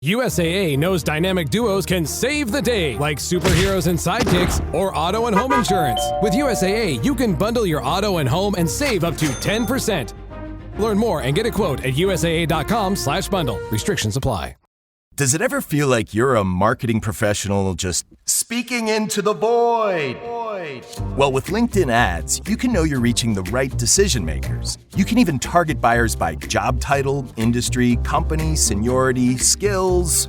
USAA knows dynamic duos can save the day, like superheroes and sidekicks or auto and home insurance. With USAA, you can bundle your auto and home and save up to 10%. Learn more and get a quote at usaa.com/bundle. Restrictions apply. Does it ever feel like you're a marketing professional just speaking into the void? Well, with LinkedIn ads, you can know you're reaching the right decision makers. You can even target buyers by job title, industry, company, seniority, skills.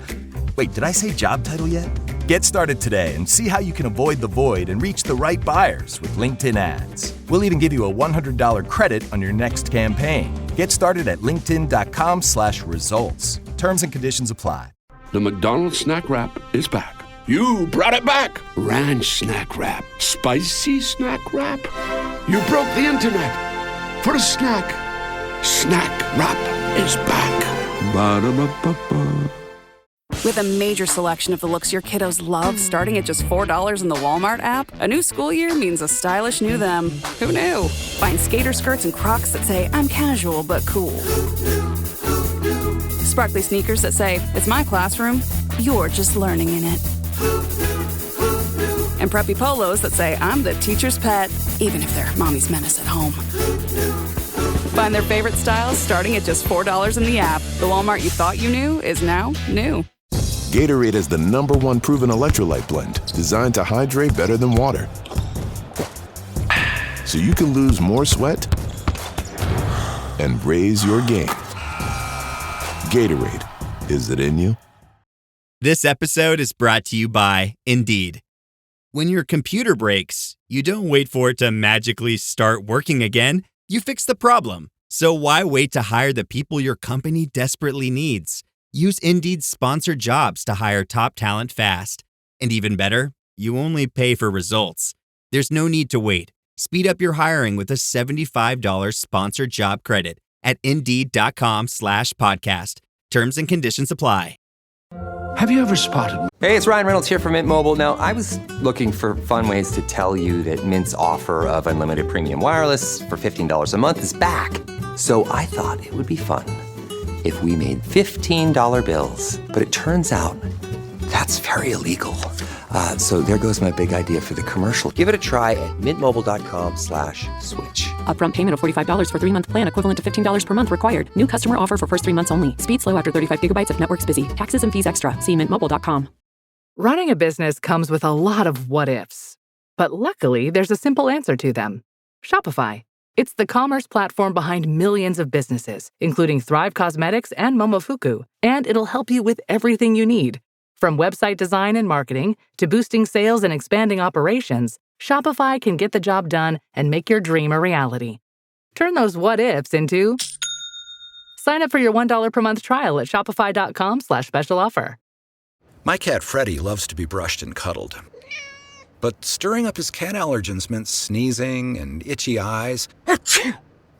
Wait, did I say job title yet? Get started today and see how you can avoid the void and reach the right buyers with LinkedIn ads. We'll even give you a $100 credit on your next campaign. Get started at linkedin.com/results. Terms and conditions apply. The McDonald's snack wrap is back. You brought it back. Ranch snack wrap. Spicy snack wrap. You broke the internet for a snack. Snack wrap is back. Ba-da-ba-ba-ba. With a major selection of the looks your kiddos love starting at just $4 in the Walmart app, a new school year means a stylish new them. Who knew? Find skater skirts and Crocs that say, I'm casual but cool. Sparkly sneakers that say, it's my classroom, you're just learning in it. And preppy polos that say, I'm the teacher's pet, even if they're mommy's menace at home. Find their favorite styles starting at just $4 in the app. The Walmart you thought you knew is now new. Gatorade is the #1 proven electrolyte blend designed to hydrate better than water. So you can lose more sweat and raise your game. Gatorade, is it in you? This episode is brought to you by Indeed. When your computer breaks, you don't wait for it to magically start working again. You fix the problem. So why wait to hire the people your company desperately needs? Use Indeed's sponsored jobs to hire top talent fast. And even better, you only pay for results. There's no need to wait. Speed up your hiring with a $75 sponsored job credit at Indeed.com/podcast. Terms and conditions apply. Have you ever spotted? Hey, it's Ryan Reynolds here from Mint Mobile. Now, I was looking for fun ways to tell you that Mint's offer of unlimited premium wireless for $15 a month is back. So I thought it would be fun if we made $15 bills. But it turns out that's very illegal. So there goes my big idea for the commercial. Give it a try at mintmobile.com/switch. Upfront payment of $45 for 3-month plan equivalent to $15 per month required. New customer offer for first 3 months only. Speed slow after 35 gigabytes if network's busy. Taxes and fees extra. See mintmobile.com. Running a business comes with a lot of what-ifs. But luckily, there's a simple answer to them. Shopify. It's the commerce platform behind millions of businesses, including Thrive Cosmetics and Momofuku. And it'll help you with everything you need. From website design and marketing to boosting sales and expanding operations, Shopify can get the job done and make your dream a reality. Turn those what-ifs into... Sign up for your $1 per month trial at shopify.com/special offer. My cat Freddie loves to be brushed and cuddled. But stirring up his cat allergens meant sneezing and itchy eyes.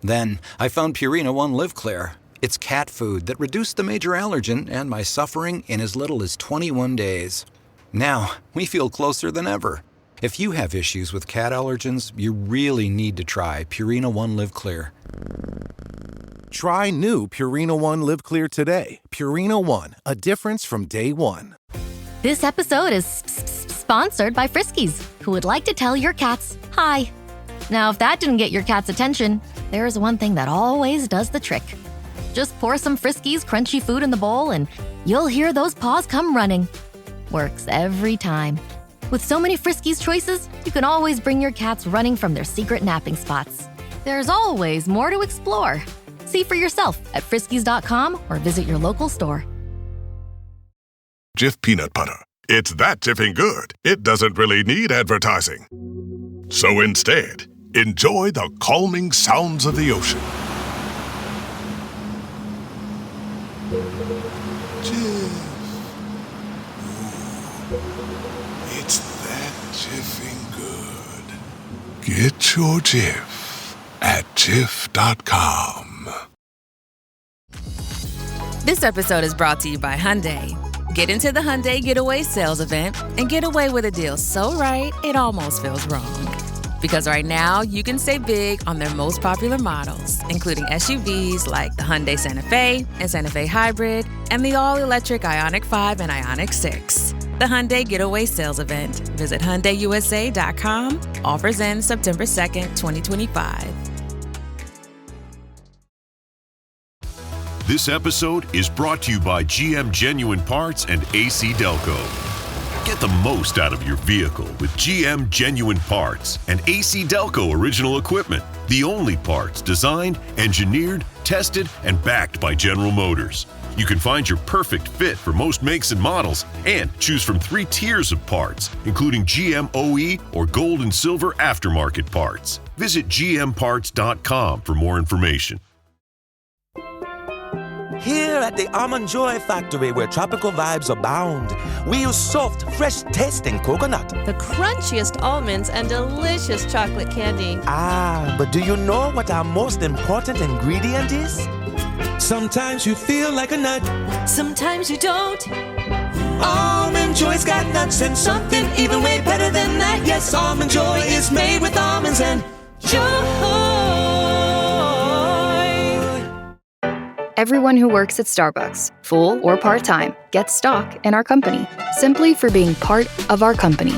Then I found Purina One Live Clear. It's cat food that reduced the major allergen and my suffering in as little as 21 days. Now, we feel closer than ever. If you have issues with cat allergens, you really need to try Purina One Live Clear. Try new Purina One Live Clear today. Purina One, a difference from day one. This episode is sponsored by Friskies, who would like to tell your cats hi. Now, if that didn't get your cat's attention, there is one thing that always does the trick. Just pour some Friskies crunchy food in the bowl and you'll hear those paws come running. Works every time. With so many Friskies choices, you can always bring your cats running from their secret napping spots. There's always more to explore. See for yourself at friskies.com or visit your local store. Jif peanut butter. It's that jiffing good, it doesn't really need advertising. So instead, enjoy the calming sounds of the ocean. Jif. Ooh, it's that jiffing good. Get your Jif at Jif.com. This episode is brought to you by Hyundai. Get into the Hyundai Getaway Sales Event and get away with a deal so right, it almost feels wrong. Because right now, you can save big on their most popular models, including SUVs like the Hyundai Santa Fe and Santa Fe Hybrid, and the all-electric Ioniq 5 and Ioniq 6. The Hyundai Getaway Sales Event. Visit HyundaiUSA.com. Offers end September 2nd, 2025. This episode is brought to you by GM Genuine Parts and AC Delco. Get the most out of your vehicle with GM Genuine Parts and AC Delco original equipment. The only parts designed, engineered, tested, and backed by General Motors. You can find your perfect fit for most makes and models and choose from 3 tiers of parts, including GM OE or gold and silver aftermarket parts. Visit gmparts.com for more information. Here at the Almond Joy Factory, where tropical vibes abound, we use soft, fresh-tasting coconut. The crunchiest almonds and delicious chocolate candy. Ah, but do you know what our most important ingredient is? Sometimes you feel like a nut. Sometimes you don't. Almond Joy's got nuts and something even way better than that. Yes, Almond Joy is made with almonds and joy. Everyone who works at Starbucks, full or part-time, gets stock in our company, simply for being part of our company.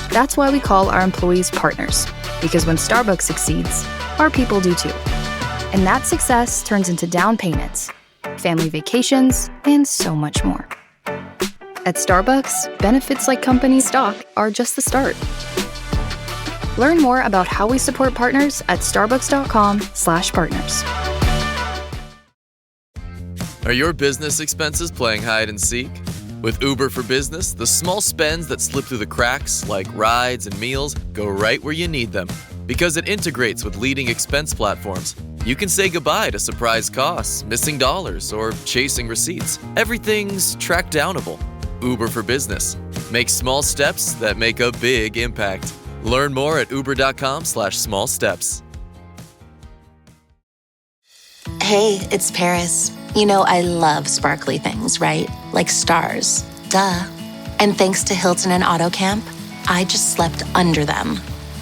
That's why we call our employees partners, because when Starbucks succeeds, our people do too. And that success turns into down payments, family vacations, and so much more. At Starbucks, benefits like company stock are just the start. Learn more about how we support partners at starbucks.com/partners. Are your business expenses playing hide and seek? With Uber for Business, the small spends that slip through the cracks, like rides and meals, go right where you need them. Because it integrates with leading expense platforms, you can say goodbye to surprise costs, missing dollars, or chasing receipts. Everything's track downable. Uber for Business. Make small steps that make a big impact. Learn more at uber.com/small steps. Hey, it's Paris. You know I love sparkly things, right? Like stars. Duh. And thanks to Hilton and AutoCamp, I just slept under them.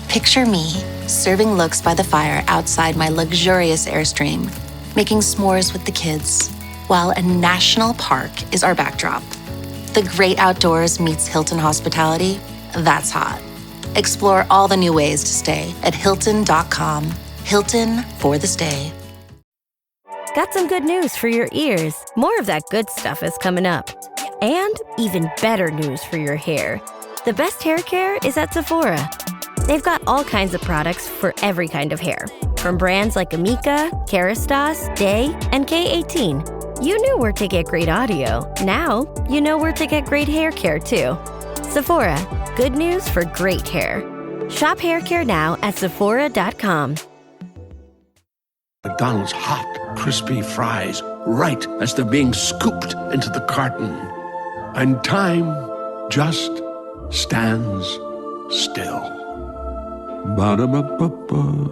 Picture me, serving looks by the fire outside my luxurious Airstream, making s'mores with the kids, while a national park is our backdrop. The great outdoors meets Hilton hospitality. That's hot. Explore all the new ways to stay at Hilton.com. Hilton for the stay. Got some good news for your ears. More of that good stuff is coming up. And even better news for your hair. The best hair care is at Sephora. They've got all kinds of products for every kind of hair. From brands like Amika, Kerastase, Day, and K18. You knew where to get great audio. Now, you know where to get great hair care too. Sephora. Good news for great hair. Shop hair care now at Sephora.com. McDonald's hot, crispy fries right as they're being scooped into the carton. And time just stands still. Ba-da-ba-ba-ba.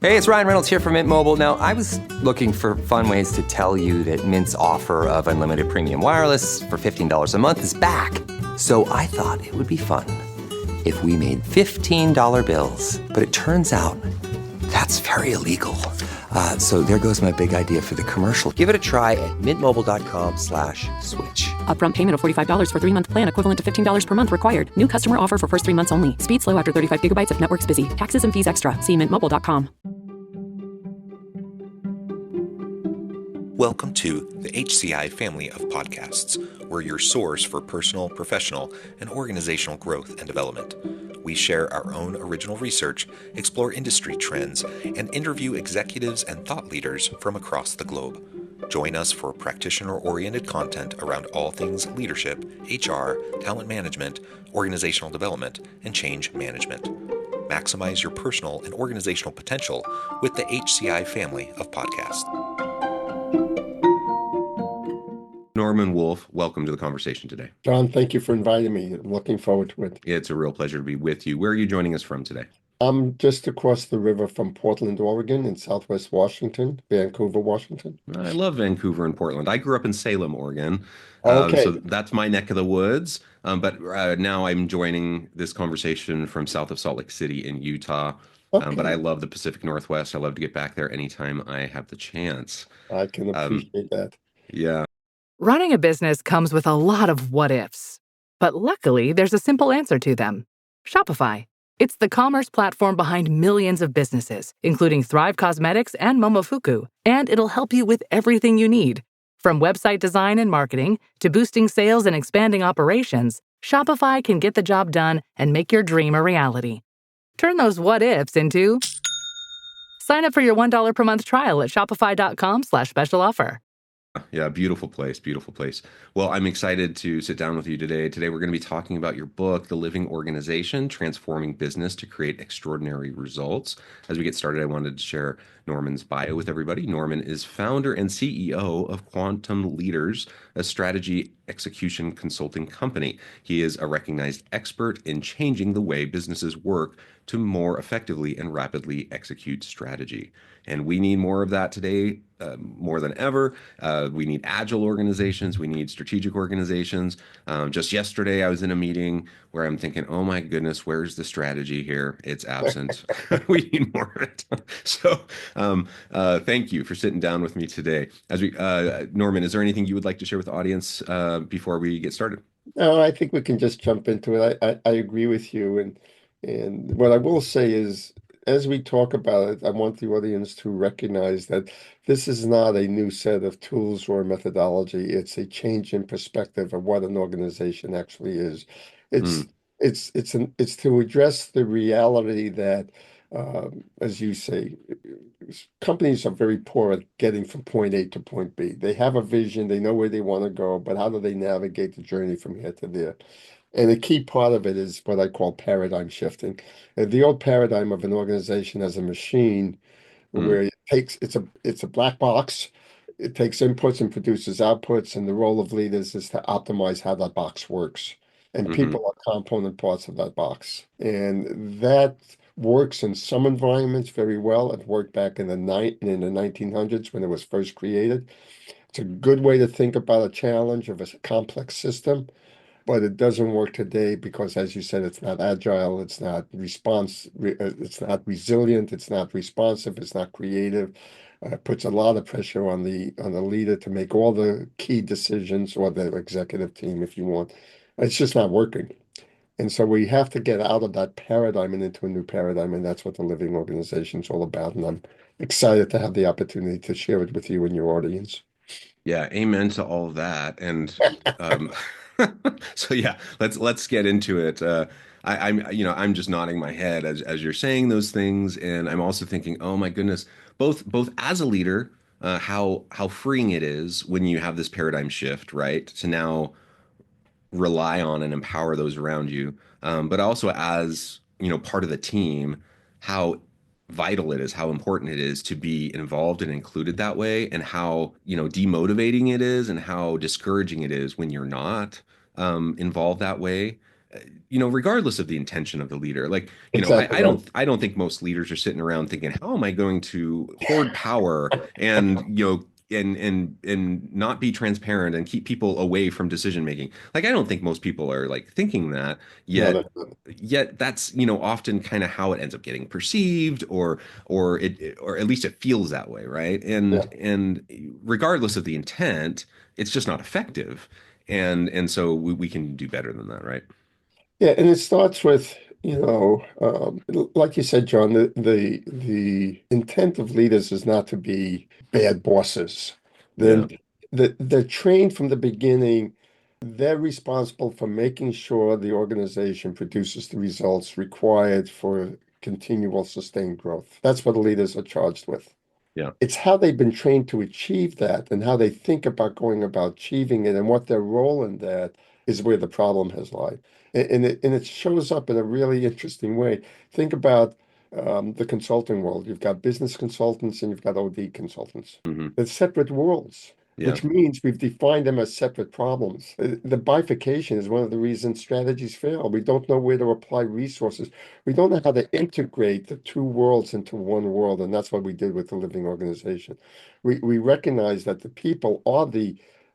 Hey, it's Ryan Reynolds here from Mint Mobile. Now, I was looking for fun ways to tell you that Mint's offer of unlimited premium wireless for $15 a month is back. So I thought it would be fun if we made $15 bills. But it turns out that's very illegal. So there goes my big idea for the commercial. Give it a try at mintmobile.com/switch. Upfront payment of $45 for 3-month plan equivalent to $15 per month required. New customer offer for first 3 months only. Speed slow after 35 gigabytes if network's busy. Taxes and fees extra. See mintmobile.com. Welcome to the HCI family of podcasts. We're your source for personal, professional, and organizational growth and development. We share our own original research, explore industry trends, and interview executives and thought leaders from across the globe. Join us for practitioner-oriented content around all things leadership, HR, talent management, organizational development, and change management. Maximize your personal and organizational potential with the HCI family of podcasts. Norman Wolfe, welcome to the conversation today. John, thank you for inviting me. I'm looking forward to it. It's a real pleasure to be with you. Where are you joining us from today? I'm just across the river from Portland, Oregon, in Southwest Washington, Vancouver, Washington. I love Vancouver and Portland. I grew up in Salem, Oregon. So Okay. that's my neck of the woods. But now I'm joining this conversation from south of Salt Lake City in Utah. But I Okay. love the Pacific Northwest. I love to get back there anytime I have the chance. I can Um, appreciate that. yeah. Running a business comes with a lot of what ifs, but luckily there's a simple answer to them: Shopify. It's the commerce platform behind millions of businesses, including Thrive Cosmetics and Momofuku, and it'll help you with everything you need. From website design and marketing to boosting sales and expanding operations, Shopify can get the job done and make your dream a reality. Turn those what ifs into sign up for your $1 per month trial at shopify.com/special offer. Yeah, beautiful place, beautiful place. Well, I'm excited to sit down with you today. Today, we're going to be talking about your book, The Living Organization: Transforming Business to Create Extraordinary Results. As we get started, I wanted to share Norman's bio with everybody. Norman is founder and CEO of Quantum Leaders, a strategy execution consulting company. He is a recognized expert in changing the way businesses work to more effectively and rapidly execute strategy. And we need more of that today, more than ever. We need agile organizations. We need strategic organizations. Just yesterday, I was in a meeting where I'm thinking, oh my goodness, where's the strategy here? It's absent. We need more of it. So thank you for sitting down with me today. Norman, is there anything you would like to share with the audience before we get started? No, I think we can just jump into it. I agree with you. And what I will say is, as we talk about it, I want the audience to recognize that this is not a new set of tools or methodology. It's a change in perspective of what an organization actually is. It's Mm, it's to address the reality that, as you say, companies are very poor at getting from point A to point B. They have a vision, they know where they want to go, but how do they navigate the journey from here to there? And a key part of it is what I call paradigm shifting. The old paradigm of an organization as a machine mm, where it's a black box. It takes inputs and produces outputs, and the role of leaders is to optimize how that box works. And hmm people are component parts of that box. And that works in some environments very well. It worked back in the 1900s when it was first created. It's a good way to think about a challenge of a complex system, but it doesn't work today because, as you said, it's not agile, it's not resilient, it's not responsive, it's not creative. It puts a lot of pressure on the leader to make all the key decisions, or the executive team, if you want. It's just not working. And so we have to get out of that paradigm and into a new paradigm, and that's what the Living Organization is all about. And I'm excited to have the opportunity to share it with you and your audience. Yeah, amen to all of that. And um, so yeah, let's get into it. I'm just nodding my head as you're saying those things, and I'm also thinking, oh my goodness, both as a leader, how freeing it is when you have this paradigm shift, right? To now rely on and empower those around you. But also as, part of the team, how vital it is, how important it is to be involved and included that way, and how, demotivating it is and how discouraging it is when you're not involved that way. Regardless of the intention of the leader. Like, Exactly right. I don't think most leaders are sitting around thinking, how am I going to hoard power and, and not be transparent and keep people away from decision making. Like, I don't think most people are like thinking that, No, yet that's, often kind of how it ends up getting perceived, or at least it feels that way, right? yeah. And regardless of the intent, it's just not effective. And so we can do better than that, right? Yeah, and it starts with, like you said, John, the intent of leaders is not to be bad bosses. Yeah. Then they're trained from the beginning. They're responsible for making sure the organization produces the results required for continual sustained growth. That's what the leaders are charged with. Yeah. It's how they've been trained to achieve that and how they think about going about achieving it and what their role in that is where the problem has lied. And it shows up in a really interesting way. Think about the consulting world. You've got business consultants and you've got OD consultants. hmm They're separate worlds. Yeah. which means we've defined them as separate problems. The bifurcation is one of the reasons strategies fail. We don't know where to apply resources. We don't know how to integrate the two worlds into one world, and that's what we did with the living organization. We recognize that the people are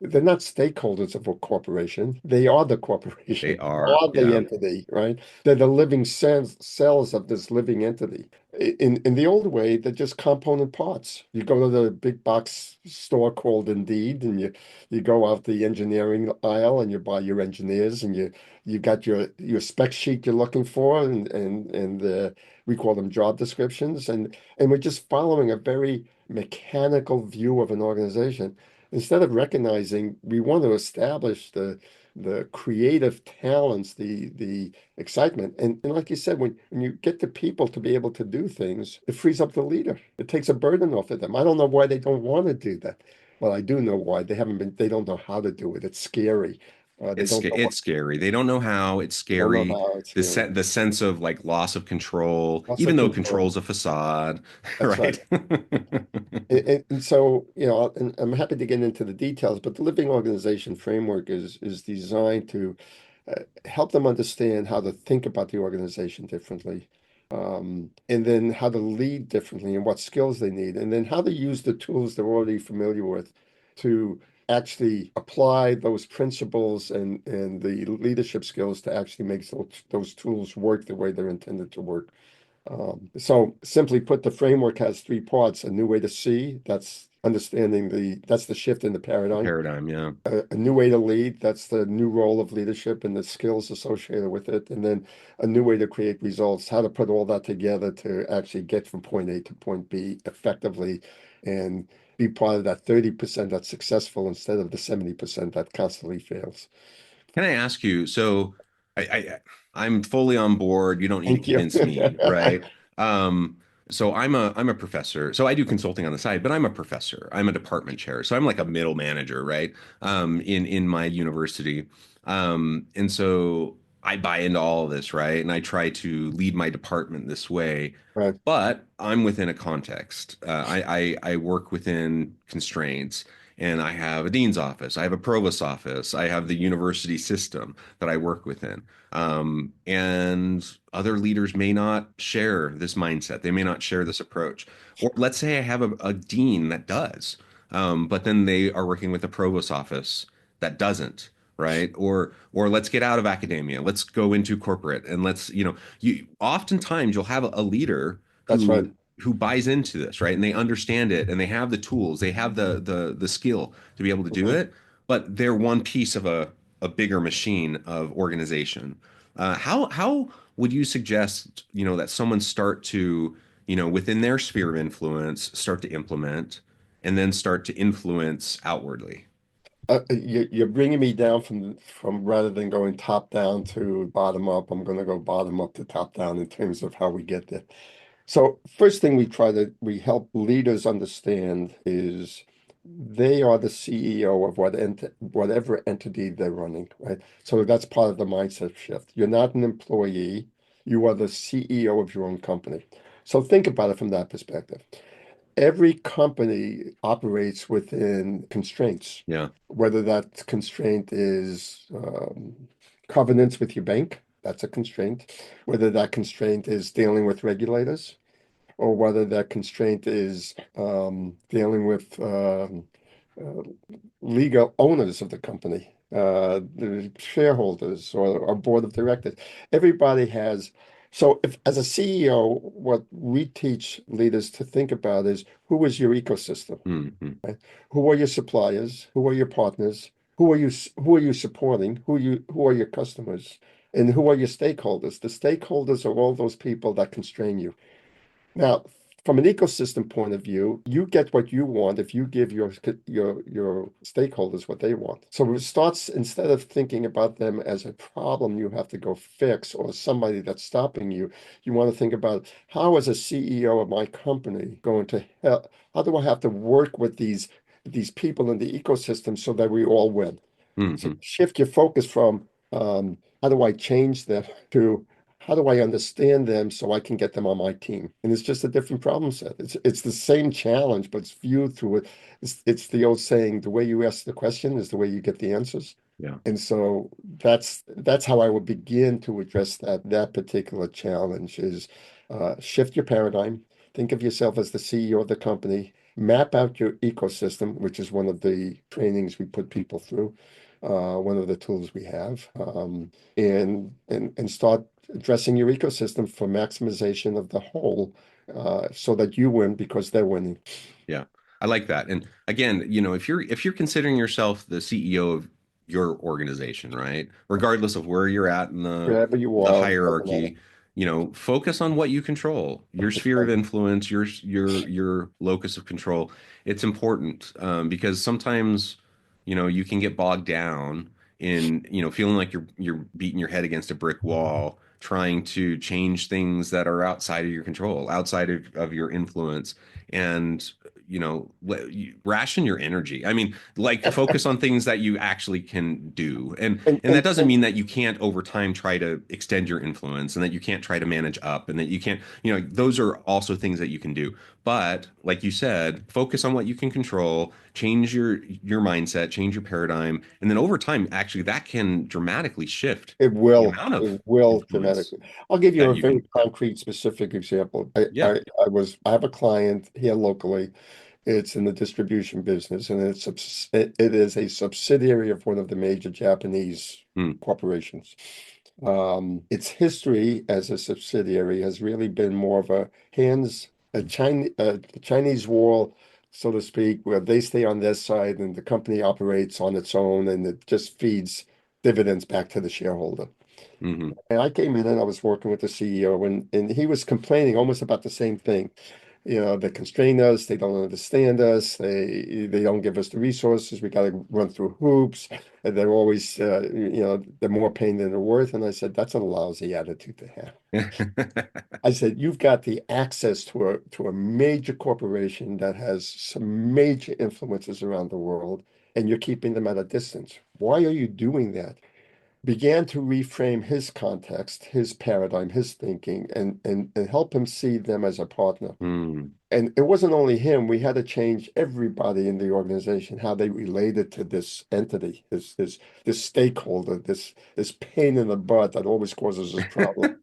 they're not stakeholders of a corporation. They are the They corporation. They are. are the Yeah. entity, right? They're the living cells of this living entity. In the old way, they're just component parts. You go to the big box store called Indeed, and you go out the engineering aisle and you buy your engineers, and you got your spec sheet you're looking for, and we call them job descriptions, and we're just following a very mechanical view of an organization instead of recognizing we want to establish the creative talents, the excitement. And like you said, when you get the people to be able to do things, it frees up the leader. It takes a burden off of them. I don't know why they don't want to do that. Well, I do know why. They don't know how to do it. It's scary. They don't know what, It's scary. They don't know how. It's they don't know scary. how. It's scary. The sense of like loss of control, Lots even of though control. control's a facade, That's right. right? And so, and I'm happy to get into the details, but the living organization framework is designed to help them understand how to think about the organization differently, and then how to lead differently and what skills they need, and then how to use the tools they're already familiar with to actually apply those principles and the leadership skills to actually make those tools work the way they're intended to work. So simply put, the framework has three parts: a new way to see, that's understanding that's the shift in the The paradigm. paradigm, yeah. A new way to lead, that's the new role of leadership and the skills associated with it. And then a new way to create results, how to put all that together to actually get from point A to point B effectively and be part of that 30% that's successful instead of the 70% that constantly fails. Can I ask you, so I I'm fully on board. You don't need to Thank you. convince me, right? Um, so I'm a professor. So I do consulting on the side, but I'm a professor. I'm a department chair. So I'm like a middle manager, right? In my university. And so I buy into all of this, right? And I try to lead my department this way. Right. But I'm within a context. I work within constraints, and I have a dean's office, I have a provost's office, I have the university system that I work within. And other leaders may not share this mindset. They may not share this approach. Or let's say I have a dean that does, but then they are working with a provost's office that doesn't. Right. Or let's get out of academia. Let's go into corporate and you oftentimes you'll have a leader That's right. who buys into this, right? And they understand it and they have the tools, they have the skill to be able to do Mhm. it, but they're one piece of a bigger machine of organization. How would you suggest, that someone start to, within their sphere of influence, start to implement and then start to influence outwardly? You're bringing me down from rather than going top down to bottom up, I'm going to go bottom up to top down in terms of how we get there. So first thing we help leaders understand is they are the CEO of whatever entity they're running, right? So that's part of the mindset shift. You're not an employee, you are the CEO of your own company. So think about it from that perspective. Every company operates within constraints, Yeah. whether that constraint is covenants with your bank, that's a constraint, whether that constraint is dealing with regulators, or whether that constraint is dealing with uh, legal owners of the company, the shareholders or board of directors. Everybody has. So, if as a CEO, what we teach leaders to think about is who is your ecosystem? Mhm. Right? Who are your suppliers? Who are your partners? Who are you supporting? Who are your customers? And who are your stakeholders? The stakeholders are all those people that constrain you. Now, from an ecosystem point of view, you get what you want if you give your stakeholders what they want. So it starts instead of thinking about them as a problem you have to go fix or somebody that's stopping you, you want to think about how, as a CEO of my company, going to help, how do I have to work with these people in the ecosystem so that we all win? So Mhm. shift your focus from how do I change them to how do I understand them so I can get them on my team? And it's just a different problem set. It's the same challenge, but it's viewed through it. It's the old saying, the way you ask the question is the way you get the answers. Yeah. And so that's how I would begin to address that particular challenge is shift your paradigm. Think of yourself as the CEO of the company. Map out your ecosystem, which is one of the trainings we put people through, one of the tools we have, and start addressing your ecosystem for maximization of the whole, so that you win because they're winning. Yeah. I like that. And again, if you're considering yourself the CEO of your organization, right? Regardless of where you're at in Wherever you the are, doesn't matter. hierarchy, focus on what you control, your sphere of influence, your locus of control. It's important, because sometimes, you can get bogged down in, feeling like you're beating your head against a brick wall, trying to change things that are outside of your control, outside of your influence. And ration your energy. I mean, like, focus on things that you actually can do. And that doesn't mean that you can't over time try to extend your influence, and that you can't try to manage up, and that you can't, those are also things that you can do. But like you said, focus on what you can control, change your mindset, change your paradigm, and then over time, actually, that can dramatically shift It the will. amount of It will influence dramatically. I'll give you that a you very can. concrete, specific example. I, Yeah. I, I have a client here locally. It's in the distribution business, and it is a subsidiary of one of the major Japanese corporations. Its history as a subsidiary has really been more of a Chinese wall, so to speak, where they stay on their side and the company operates on its own, and it just feeds dividends back to the shareholder. Hmm. And I came in and I was working with the CEO, and he was complaining almost about the same thing. They constrain us, they don't understand us, they don't give us the resources, we got to run through hoops, and they're always, they're more pain than they're worth. And I said, that's a lousy attitude to have. I said, you've got the access to a major corporation that has some major influences around the world, and you're keeping them at a distance. Why are you doing that? Began to reframe his context, his paradigm, his thinking, and help him see them as a partner. Mm. And it wasn't only him, we had to change everybody in the organization, how they related to this entity, this stakeholder, this pain in the butt that always causes us problems.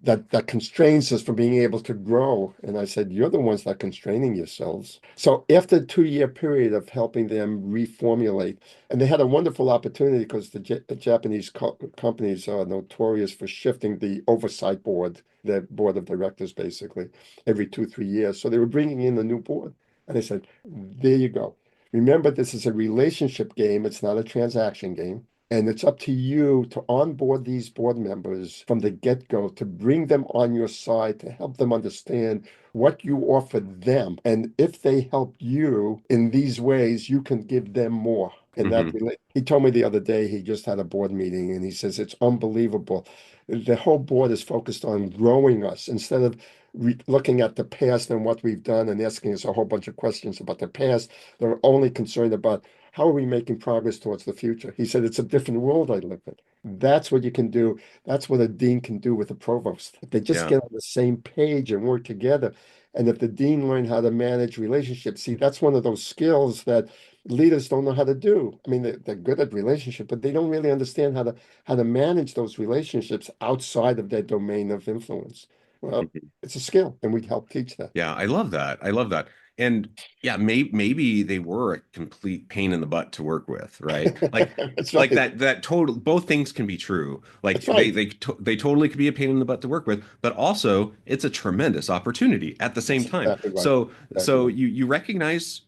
That constrains us from being able to grow. And I said, you're the ones that are constraining yourselves. So after a 2-year period of helping them reformulate, and they had a wonderful opportunity because the Japanese companies are notorious for shifting the oversight board, the board of directors, basically, every 2-3 years. So they were bringing in a new board. And I said, there you go. Remember, this is a relationship game. It's not a transaction game. And it's up to you to onboard these board members from the get-go, to bring them on your side, to help them understand what you offer them. And if they help you in these ways, you can give them more. And he told me the other day, he just had a board meeting, and he says, it's unbelievable. The whole board is focused on growing us instead of looking at the past and what we've done and asking us a whole bunch of questions about the past. They're only concerned about how are we making progress towards the future. He said, it's a different world I live in. That's what you can do. That's what a dean can do with a provost. If they just get on the same page and work together. And if the dean learned how to manage relationships, see, that's one of those skills that leaders don't know how to do. I mean, they're good at relationship, but they don't really understand how to manage those relationships outside of their domain of influence. Well, it's a skill, and we help teach that. Yeah, I love that. I love that. And yeah, maybe they were a complete pain in the butt to work with, right? Like That's like right. that total, both things can be true. Like That's right. they totally could be a pain in the butt to work with, but also it's a tremendous opportunity at the same That's time. exactly right. Exactly So right. you recognize,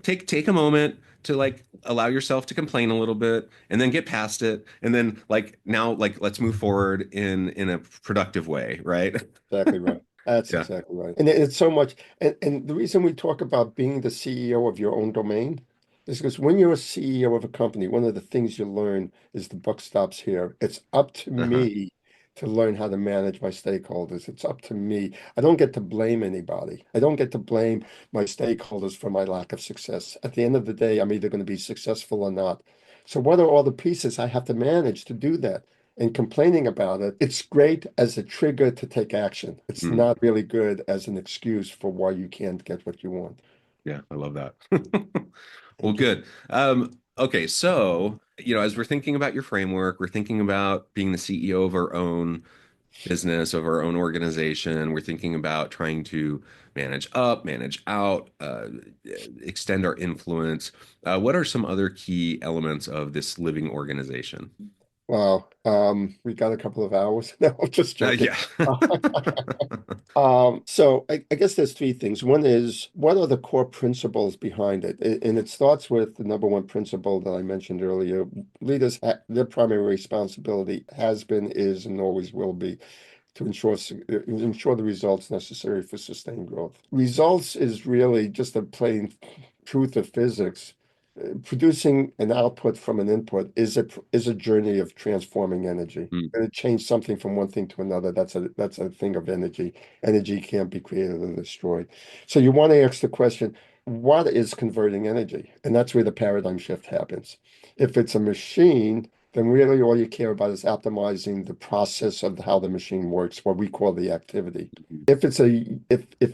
take a moment to, like, allow yourself to complain a little bit, and then get past it, and then, like, now, like, let's move forward in a productive way, right? Exactly right. That's Yeah. exactly right. And it's so much. And the reason we talk about being the CEO of your own domain is because when you're a CEO of a company, one of the things you learn is the buck stops here. It's up to Uh-huh. me to learn how to manage my stakeholders. It's up to me. I don't get to blame anybody. I don't get to blame my stakeholders for my lack of success. At the end of the day, I'm either going to be successful or not. So what are all the pieces I have to manage to do that? and complaining about it, it's great as a trigger to take action. It's Mm. not really good as an excuse for why you can't get what you want. Yeah, I love that. Well, Thank you. good. Okay, so, as we're thinking about your framework, we're thinking about being the CEO of our own business, of our own organization. We're thinking about trying to manage up, manage out, extend our influence. What are some other key elements of this living organization? Wow. We got a couple of hours. No, I'm just joking. Yeah. So I guess there's three things. One is, what are the core principles behind it? And it starts with the number one principle that I mentioned earlier. Leaders, their primary responsibility has been, is, and always will be to ensure the results necessary for sustained growth. Results is really just a plain truth of physics. Producing an output from an input is a journey of transforming energy. Mm. And it change something from one thing to another. That's a thing of energy. Energy can't be created or destroyed. So you want to ask the question, what is converting energy? And that's where the paradigm shift happens. If it's a machine, then really all you care about is optimizing the process of how the machine works, what we call the activity. If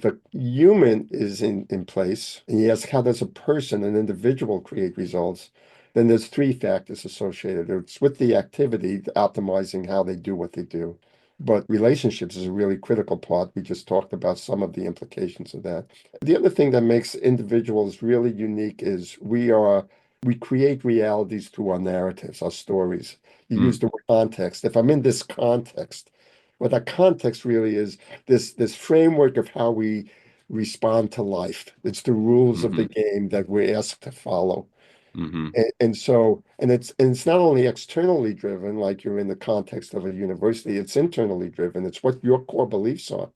a human is in place, and you ask how does a person, an individual, create results, then there's three factors associated. It's with the activity, optimizing how they do what they do. But relationships is a really critical part. We just talked about some of the implications of that. The other thing that makes individuals really unique is we create realities through our narratives, our stories. You use the word context. If I'm in this context, what that context really is, this framework of how we respond to life. It's the rules of the game that we're asked to follow. Mm-hmm. And it's not only externally driven, like you're in the context of a university, it's internally driven. It's what your core beliefs are.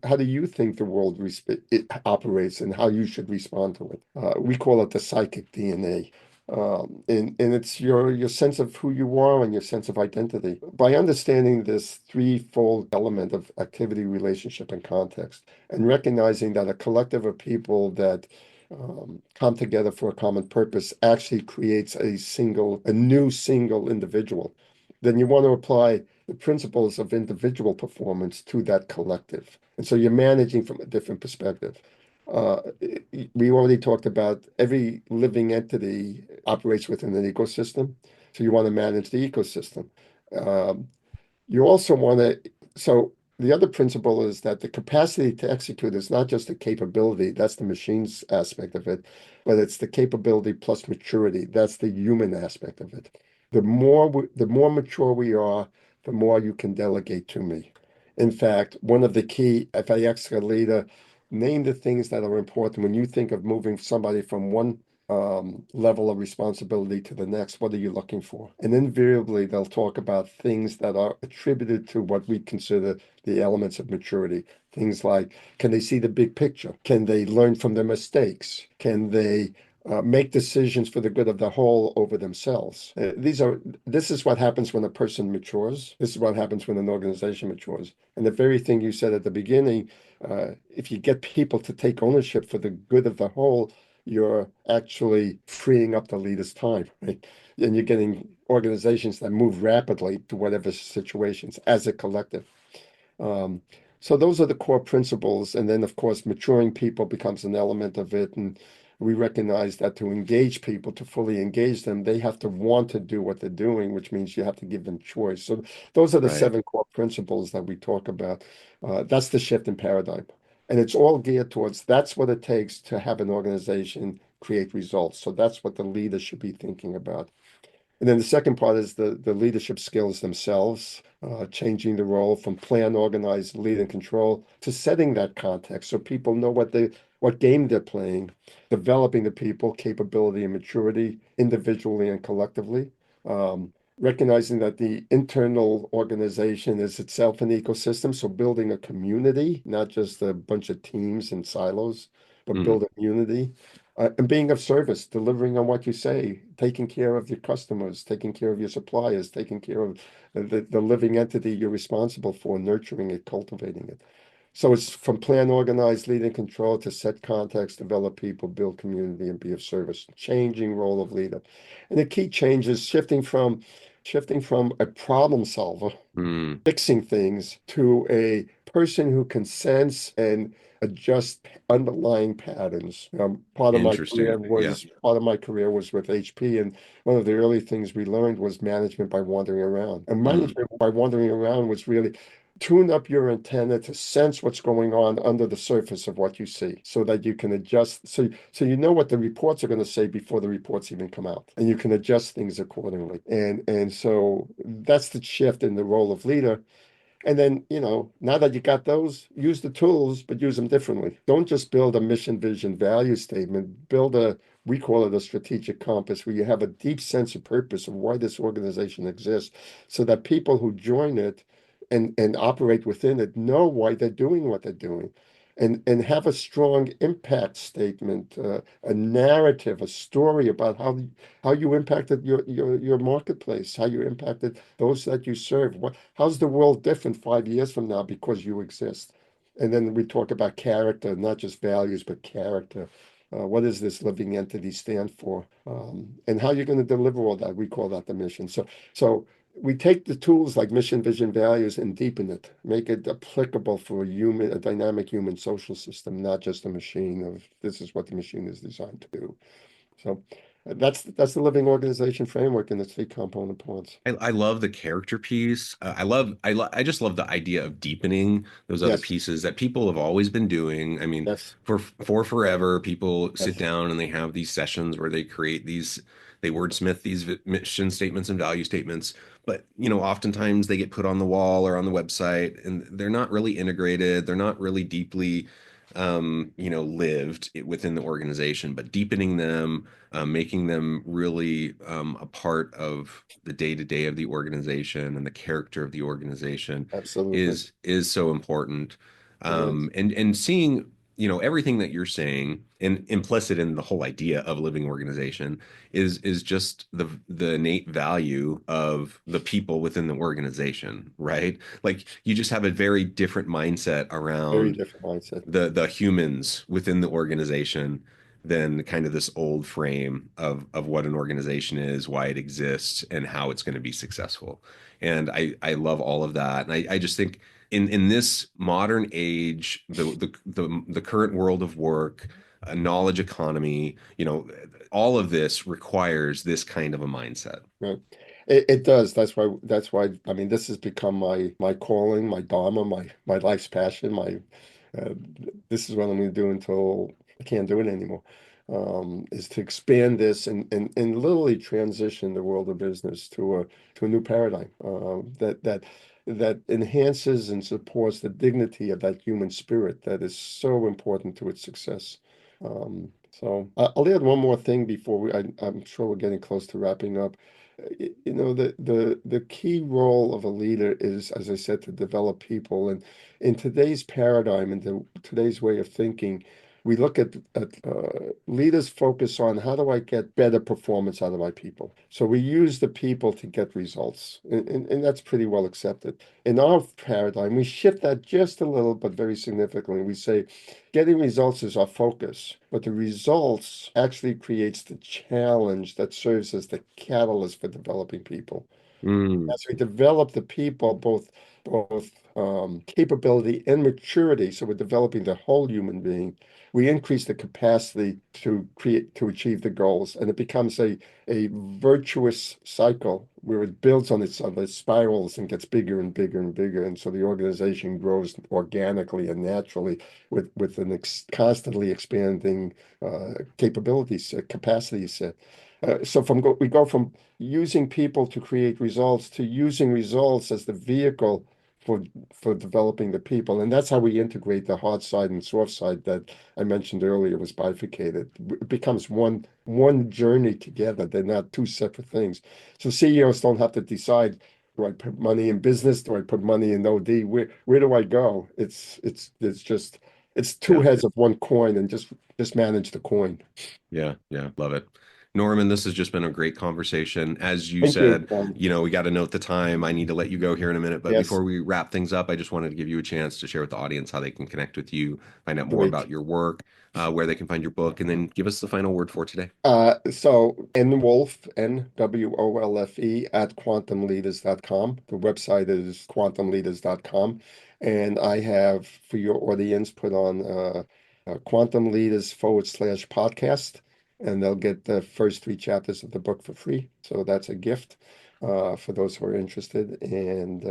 How do you think the world it operates and how you should respond to it? We call it the psychic DNA. And it's your sense of who you are and your sense of identity. By understanding this threefold element of activity, relationship, and context, and recognizing that a collective of people that come together for a common purpose actually creates a new single individual, then you want to apply the principles of individual performance to that collective. And so you're managing from a different perspective. We already talked about every living entity operates within an ecosystem. So you want to manage the ecosystem. Um, you also want to, so the other principle is that the capacity to execute is not just the capability, that's the machine's aspect of it, but it's the capability plus maturity. That's the human aspect of it. The more mature we are, the more you can delegate to me. In fact, one of the key, if I ask a leader, name the things that are important when you think of moving somebody from one level of responsibility to the next, what are you looking for? And invariably, they'll talk about things that are attributed to what we consider the elements of maturity. Things like, can they see the big picture? Can they learn from their mistakes? Can they make decisions for the good of the whole over themselves? This is what happens when a person matures. This is what happens when an organization matures. And the very thing you said at the beginning, if you get people to take ownership for the good of the whole, you're actually freeing up the leader's time, right? And you're getting organizations that move rapidly to whatever situations as a collective. Um, so those are the core principles. And then, of course, maturing people becomes an element of it. And we recognize that to engage people, to fully engage them, they have to want to do what they're doing, which means you have to give them choice. So those are the Right. seven core principles that we talk about. That's the shift in paradigm. And it's all geared towards that's what it takes to have an organization create results. So that's what the leader should be thinking about. And then the second part is the leadership skills themselves, changing the role from plan, organize, lead, and control to setting that context so people know what game they're playing, developing the people, capability and maturity individually and collectively. Recognizing that the internal organization is itself an ecosystem. So building a community, not just a bunch of teams and silos, but build a community. And being of service, delivering on what you say, taking care of your customers, taking care of your suppliers, taking care of the living entity you're responsible for, nurturing it, cultivating it. So it's from plan, organize, lead, and control to set context, develop people, build community, and be of service. Changing role of leader. And the key change is shifting from shifting from a problem solver Mm, fixing things to a person who can sense and adjust underlying patterns. interesting. Yeah. Part of my career was with HP, and one of the early things we learned was management by wandering around. And Mm, management by wandering around was really tune up your antenna to sense what's going on under the surface of what you see so that you can adjust so you know what the reports are going to say before the reports even come out, and you can adjust things accordingly. And so that's the shift in the role of leader. And then, now that you got those, use the tools, but use them differently. Don't just build a mission, vision, value statement. We call it a strategic compass, where you have a deep sense of purpose of why this organization exists, so that people who join it and operate within it know why they're doing what they're doing. And have a strong impact statement, a narrative, a story about how you impacted your marketplace, how you impacted those that you serve. How's the world different 5 years from now because you exist? And then we talk about character, not just values, but character. What does this living entity stand for? And how you're going to deliver all that? We call that the mission. So we take the tools like mission, vision, values, and deepen it, make it applicable for a dynamic human social system, not just a machine of this is what the machine is designed to do. So that's the living organization framework in its three component parts. I love the character piece. I just love the idea of deepening those other Yes, pieces that people have always been doing. I mean, yes, for forever, people sit yes, down and they have these sessions where they wordsmith these mission statements and value statements. But oftentimes they get put on the wall or on the website, and they're not really integrated. They're not really deeply, lived within the organization. But deepening them, making them really a part of the day to day of the organization and the character of the organization absolutely. is so important. It is. And seeing everything that you're saying, and implicit in the whole idea of a living organization is just the innate value of the people within the organization, right? Like you just have a very different mindset Very around different mindset. the humans within the organization than kind of this old frame of what an organization is, why it exists, and how it's going to be successful. And I love all of that. And I just think in this modern age, the current world of work, a knowledge economy, all of this requires this kind of a mindset. Right. It does. That's why I mean this has become my calling, my dharma, my life's passion, uh, this is what I'm going to do until I can't do it anymore. Is to expand this and literally transition the world of business to a new paradigm that enhances and supports the dignity of that human spirit that is so important to its success. I'll add one more thing before I'm sure we're getting close to wrapping up. The key role of a leader is, as I said, to develop people. And in today's paradigm and today's way of thinking, we look at leaders focus on how do I get better performance out of my people. So we use the people to get results, and that's pretty well accepted. In our paradigm, we shift that just a little, but very significantly. We say getting results is our focus, but the results actually creates the challenge that serves as the catalyst for developing people. Mm, As we develop the people, both capability and maturity, so we're developing the whole human being, we increase the capacity to achieve the goals, and it becomes a virtuous cycle where it builds on itself, it spirals and gets bigger and bigger and bigger, and so the organization grows organically and naturally with an constantly expanding capability set, capacity set. We go from using people to create results to using results as the vehicle for developing the people. And that's how we integrate the hard side and soft side that I mentioned earlier was bifurcated. It becomes one journey together. They're not two separate things. So CEOs don't have to decide, do I put money in business? Do I put money in OD? Where do I go? It's two yeah. heads of one coin, and just manage the coin. Yeah, love it. Norman, this has just been a great conversation. As you Thank you. said, we got to note the time. I need to let you go here in a minute. But Yes. before we wrap things up, I just wanted to give you a chance to share with the audience how they can connect with you, find out more Great. about your work, where they can find your book, and then give us the final word for today. So Nwolfe, NWOLFE at quantumleaders.com. The website is quantumleaders.com. And I have, for your audience, put on Quantum Leaders /podcast, and they'll get the first 3 chapters of the book for free. So that's a gift for those who are interested. And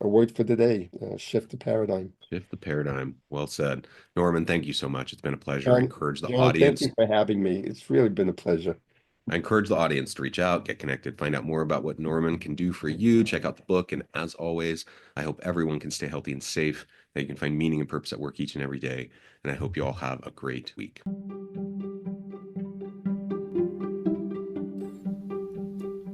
a word for today, shift the paradigm. Shift the paradigm. Well said. Norman, thank you so much. It's been a pleasure. I John, encourage the John, audience. thank you for having me. It's really been a pleasure. I encourage the audience to reach out, get connected, find out more about what Norman can do for you. Check out the book. And as always, I hope everyone can stay healthy and safe, that you can find meaning and purpose at work each and every day. And I hope you all have a great week.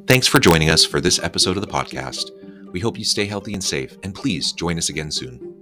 Thanks for joining us for this episode of the podcast. We hope you stay healthy and safe, and please join us again soon.